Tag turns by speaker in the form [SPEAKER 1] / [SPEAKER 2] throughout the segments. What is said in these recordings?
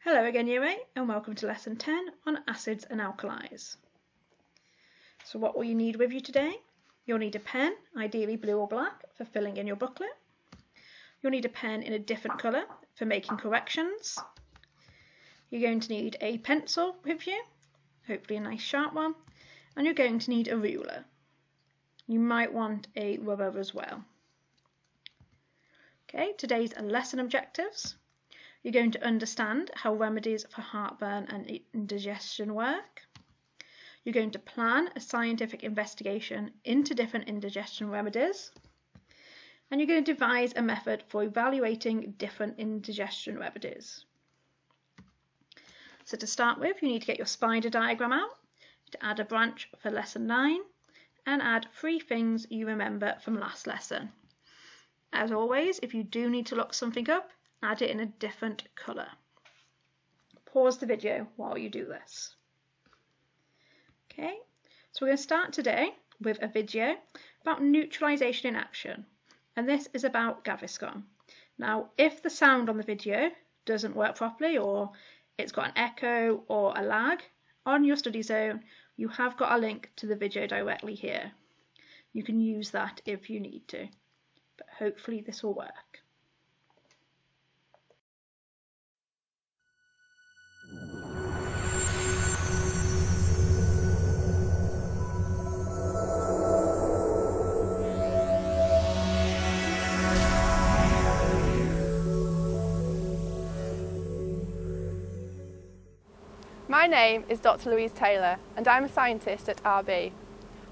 [SPEAKER 1] Hello again, Year 8, and welcome to Lesson 10 on acids and alkalis. So what will you need with you today? You'll need a pen, ideally blue or black, for filling in your booklet. You'll need a pen in a different colour for making corrections. You're going to need a pencil with you, hopefully a nice sharp one, and you're going to need a ruler. You might want a rubber as well. Okay, today's lesson objectives. You're going to understand how remedies for heartburn and indigestion work. You're going to plan a scientific investigation into different indigestion remedies. And you're going to devise a method for evaluating different indigestion remedies. So to start with, you need to get your spider diagram out, to add a branch for lesson 9, and add 3 things you remember from last lesson. As always, if you do need to look something up, add it in a different colour. Pause the video while you do this. Okay, so we're going to start today with a video about neutralisation in action, and this is about Gaviscon. Now, if the sound on the video doesn't work properly, or it's got an echo or a lag, on your study zone you have got a link to the video directly here. You can use that if you need to, but hopefully this will work.
[SPEAKER 2] My name is Dr. Louise Taylor and I'm a scientist at RB.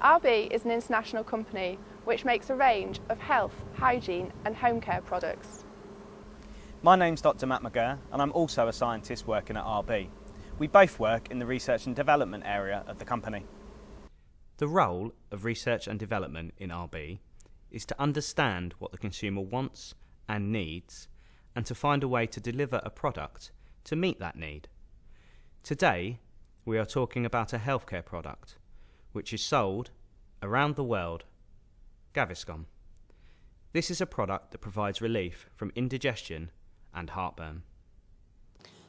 [SPEAKER 2] RB is an international company which makes a range of health, hygiene and home care products.
[SPEAKER 3] My name's Dr. Matt McGurr and I'm also a scientist working at RB. We both work in the research and development area of the company.
[SPEAKER 4] The role of research and development in RB is to understand what the consumer wants and needs and to find a way to deliver a product to meet that need. Today, we are talking about a healthcare product which is sold around the world, Gaviscon. This is a product that provides relief from indigestion and heartburn.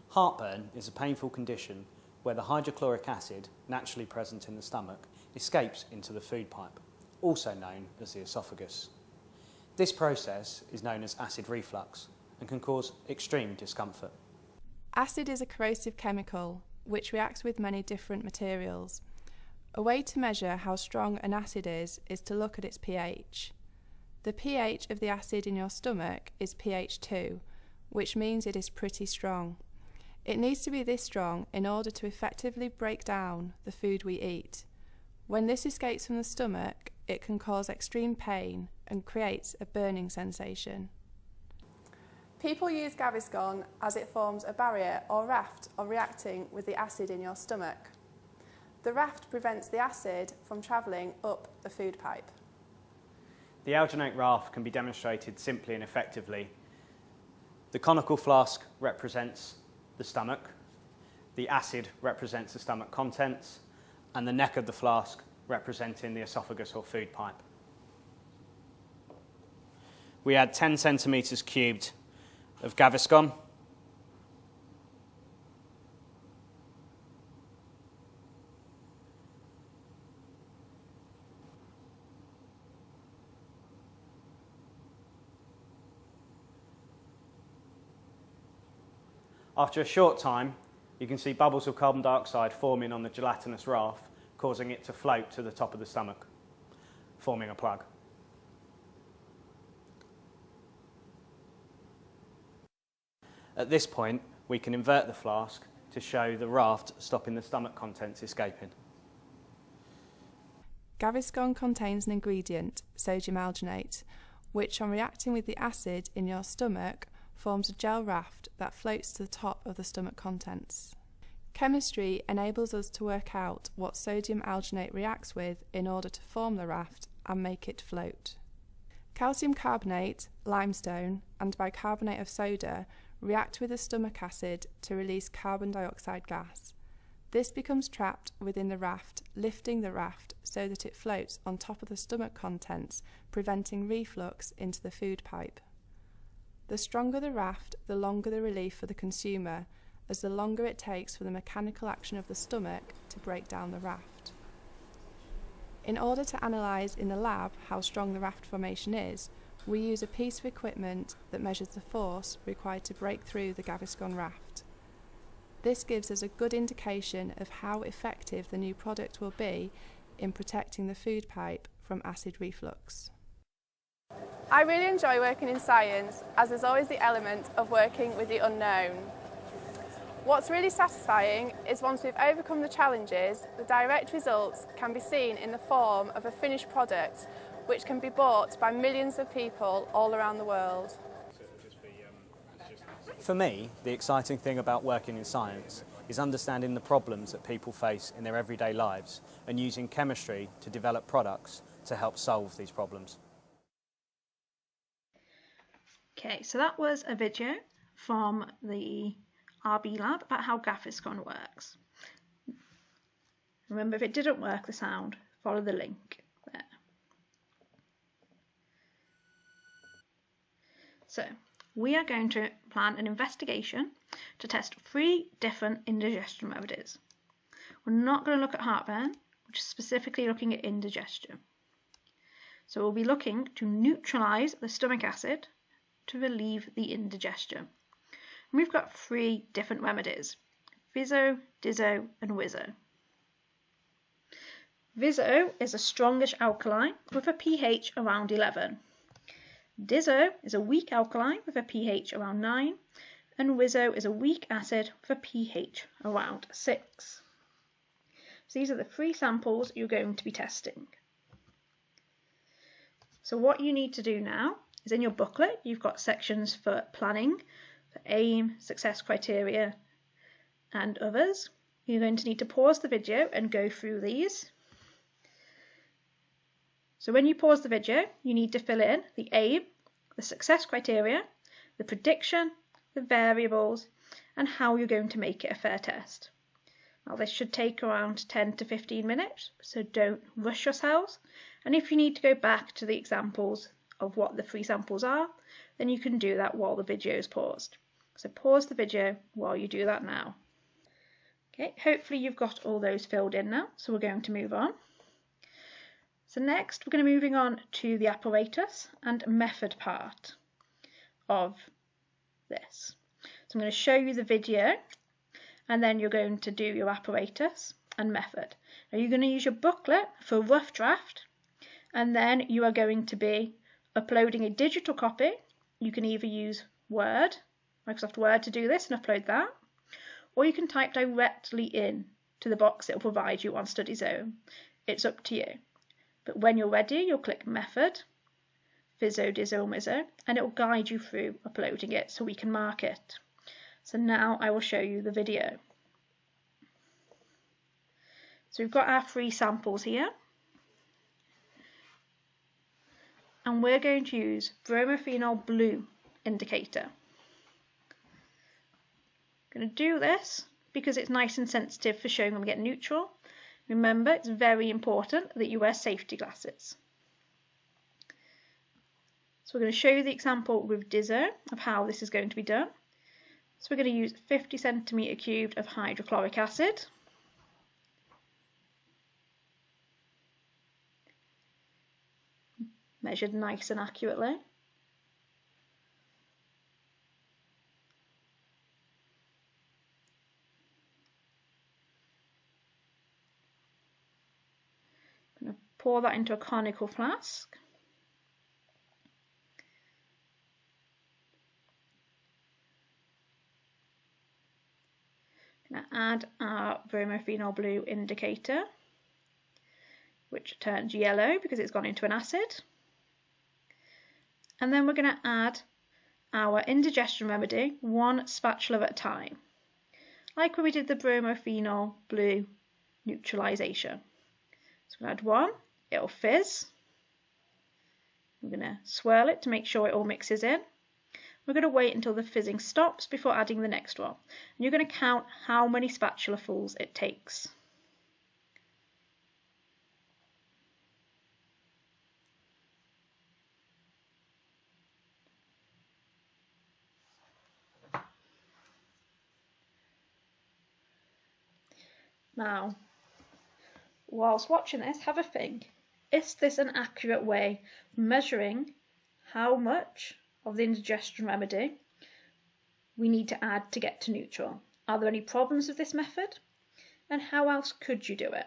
[SPEAKER 3] Heartburn is a painful condition where the hydrochloric acid, naturally present in the stomach, escapes into the food pipe, also known as the esophagus. This process is known as acid reflux and can cause extreme discomfort.
[SPEAKER 2] Acid is a corrosive chemical which reacts with many different materials. A way to measure how strong an acid is to look at its pH. The pH of the acid in your stomach is pH 2, which means it is pretty strong. It needs to be this strong in order to effectively break down the food we eat. When this escapes from the stomach, it can cause extreme pain and creates a burning sensation. People use Gaviscon as it forms a barrier or raft of reacting with the acid in your stomach. The raft prevents the acid from travelling up the food pipe.
[SPEAKER 3] The alginate raft can be demonstrated simply and effectively. The conical flask represents the stomach, the acid represents the stomach contents, and the neck of the flask representing the esophagus or food pipe. We add 10 centimetres cubed of Gaviscon. After a short time, you can see bubbles of carbon dioxide forming on the gelatinous raft, causing it to float to the top of the stomach, forming a plug. At this point, we can invert the flask to show the raft stopping the stomach contents escaping.
[SPEAKER 2] Gaviscon contains an ingredient, sodium alginate, which on reacting with the acid in your stomach forms a gel raft that floats to the top of the stomach contents. Chemistry enables us to work out what sodium alginate reacts with in order to form the raft and make it float. Calcium carbonate, limestone and bicarbonate of soda react with the stomach acid to release carbon dioxide gas. This becomes trapped within the raft, lifting the raft so that it floats on top of the stomach contents, preventing reflux into the food pipe. The stronger the raft, the longer the relief for the consumer, as the longer it takes for the mechanical action of the stomach to break down the raft. In order to analyse in the lab how strong the raft formation is, we use a piece of equipment that measures the force required to break through the Gaviscon raft. This gives us a good indication of how effective the new product will be in protecting the food pipe from acid reflux.
[SPEAKER 5] I really enjoy working in science, as there's always the element of working with the unknown. What's really satisfying is once we've overcome the challenges, the direct results can be seen in the form of a finished product which can be bought by millions of people all around the world.
[SPEAKER 3] For me, the exciting thing about working in science is understanding the problems that people face in their everyday lives and using chemistry to develop products to help solve these problems.
[SPEAKER 1] Okay, so that was a video from the RB lab about how Gaviscon works. Remember, if it didn't work, the sound, follow the link there. So we are going to plan an investigation to test 3 different indigestion remedies. We're not going to look at heartburn, we're just specifically looking at indigestion. So we'll be looking to neutralise the stomach acid to relieve the indigestion. And we've got 3 different remedies: Viso, Diso and Wiso. Viso is a strongish alkali with a pH around 11. Diso is a weak alkali with a pH around 9, and Wiso is a weak acid with a pH around 6. So these are the 3 samples you're going to be testing. So what you need to do now is, in your booklet you've got sections for planning, for aim, success criteria and others. You're going to need to pause the video and go through these. So when you pause the video, you need to fill in the aim, the success criteria, the prediction, the variables, and how you're going to make it a fair test. Now this should take around 10 to 15 minutes, so don't rush yourselves. And if you need to go back to the examples of what the 3 samples are, then you can do that while the video is paused. So pause the video while you do that now. Okay, hopefully you've got all those filled in now, so we're going to move on. So next we're going to be moving on to the apparatus and method part of this. So I'm going to show you the video and then you're going to do your apparatus and method. Now you're going to use your booklet for a rough draft, and then you are going to be uploading a digital copy. You can either use Word, Microsoft Word, to do this and upload that, or you can type directly in to the box it will provide you on Study Zone. It's up to you. But when you're ready, you'll click Method, Viso, Diso and Wiso, and it will guide you through uploading it so we can mark it. So now I will show you the video. So we've got our 3 samples here. And we're going to use bromophenol blue indicator. I'm going to do this because it's nice and sensitive for showing when we get neutral. Remember, it's very important that you wear safety glasses. So we're going to show you the example with Diso of how this is going to be done. So we're going to use 50 centimetre cubed of hydrochloric acid. Measured nice and accurately. I'm going to pour that into a conical flask. I'm going to add our bromophenol blue indicator, which turns yellow because it's gone into an acid. And then we're going to add our indigestion remedy 1 spatula at a time, like when we did the bromophenol blue neutralisation. So we'll add 1, it'll fizz. We're going to swirl it to make sure it all mixes in. We're going to wait until the fizzing stops before adding the next one. And you're going to count how many spatulafuls it takes. Now, whilst watching this, have a think. Is this an accurate way of measuring how much of the indigestion remedy we need to add to get to neutral? Are there any problems with this method? And how else could you do it?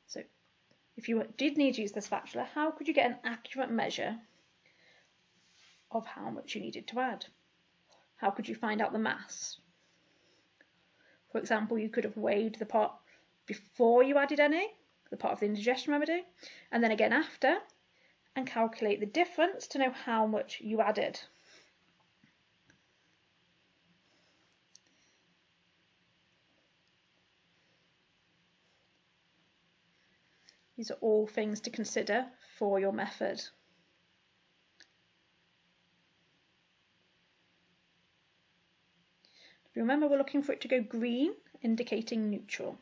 [SPEAKER 1] So if you did need to use the spatula, how could you get an accurate measure of how much you needed to add? How could you find out the mass? For example, you could have weighed the pot before you added any, the pot of the indigestion remedy, and then again after, and calculate the difference to know how much you added. These are all things to consider for your method. Remember, we're looking for it to go green, indicating neutral.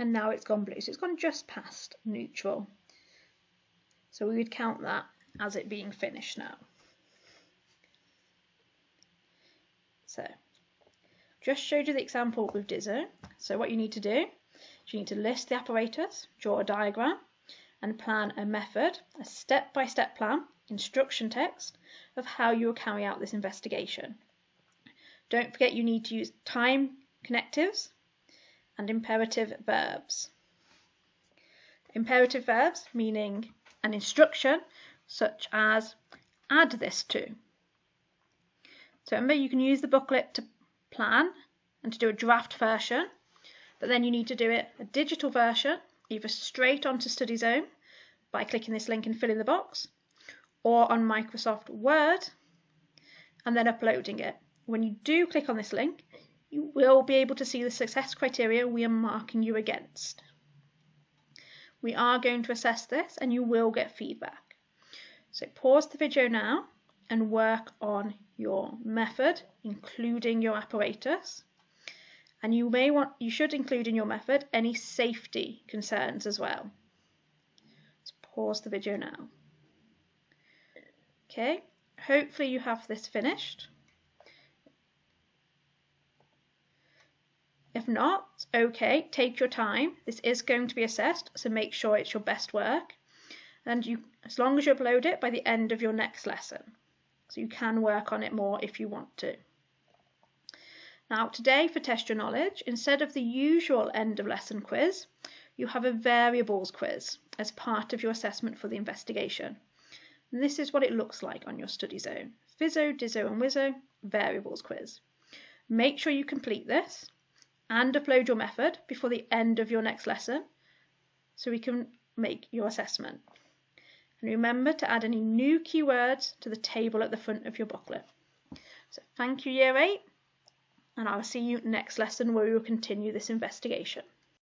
[SPEAKER 1] And now it's gone blue, so it's gone just past neutral. So we would count that as it being finished now. So, just showed you the example with Dizzo. So what you need to do is you need to list the apparatus, draw a diagram, and plan a method, a step-by-step plan, instruction text of how you will carry out this investigation. Don't forget you need to use time connectives and imperative verbs. Imperative verbs meaning an instruction such as add this to. So remember, you can use the booklet to plan and to do a draft version, but then you need to do it a digital version either straight onto StudyZone by clicking this link and filling the box, or on Microsoft Word and then uploading it. When you do click on this link, you will be able to see the success criteria we are marking you against. We are going to assess this and you will get feedback. So pause the video now and work on your method, including your apparatus. And you should include in your method any safety concerns as well. So pause the video now. Okay, hopefully you have this finished. If not, okay, take your time. This is going to be assessed, so make sure it's your best work. And as long as you upload it by the end of your next lesson. So you can work on it more if you want to. Now today, for Test Your Knowledge, instead of the usual end of lesson quiz, you have a variables quiz as part of your assessment for the investigation. And this is what it looks like on your study zone. Fizzo, Dizzo and Wizzo, variables quiz. Make sure you complete this and upload your method before the end of your next lesson so we can make your assessment. And remember to add any new keywords to the table at the front of your booklet. So thank you, Year 8, and I'll see you next lesson where we will continue this investigation.